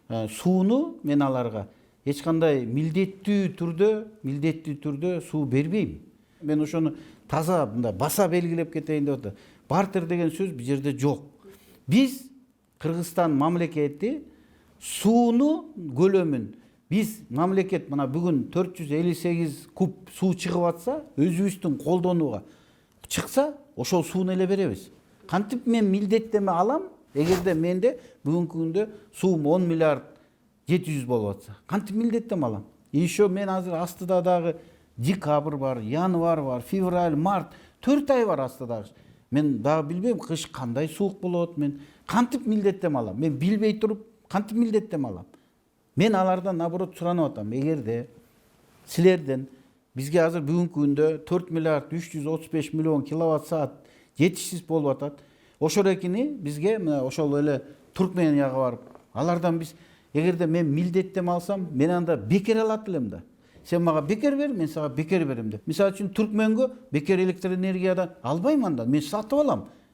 Сууну мен аларга эч кандай милдеттүү түрдө суу бербейм. Мен ошону таза мындай баса белгилеп кетейин деп атам. Бартер деген сөз бул жерде жок. Биз Кыргызстан мамлекети сууну көлөмүн биз мамлекет мына бүгүн 458 куб суу чыгып атса, өзүбүздүн колдонууга чыкса, ошол сууну эле беребиз. Кантип мен милдеттеме алам? Эгерде менде бүгүнкү күндө суум 10 миллиард 700 болуп атса, кантип милдеттеме алам? Еще мен азыр астыда дагы декабрь бар, январь бар, февраль, март, 4 ай бар астыдагы. Мен дагы билбейм кыш кандай суук болот, мен кантип милдеттеме алам? Мен билбей туруп кантип милдеттеме алам? Мен алардан наоборот суранып атам. Эгерде силерден бизге азыр бүгүнкү күндө 4 миллиард 335 миллион киловатт саат жетишсиз болуп атат. Ошорекини бизге ошол эле Туркменияга барып, алардан биз эгерде мен милдеттеме алсам, мен анда бекер алат элем да. Сен мага бекер бер, мен сага бекер берем деп. Мисалы үчүн Туркменгө бекер электр энергиядан албайм анда. Мен сатып алам.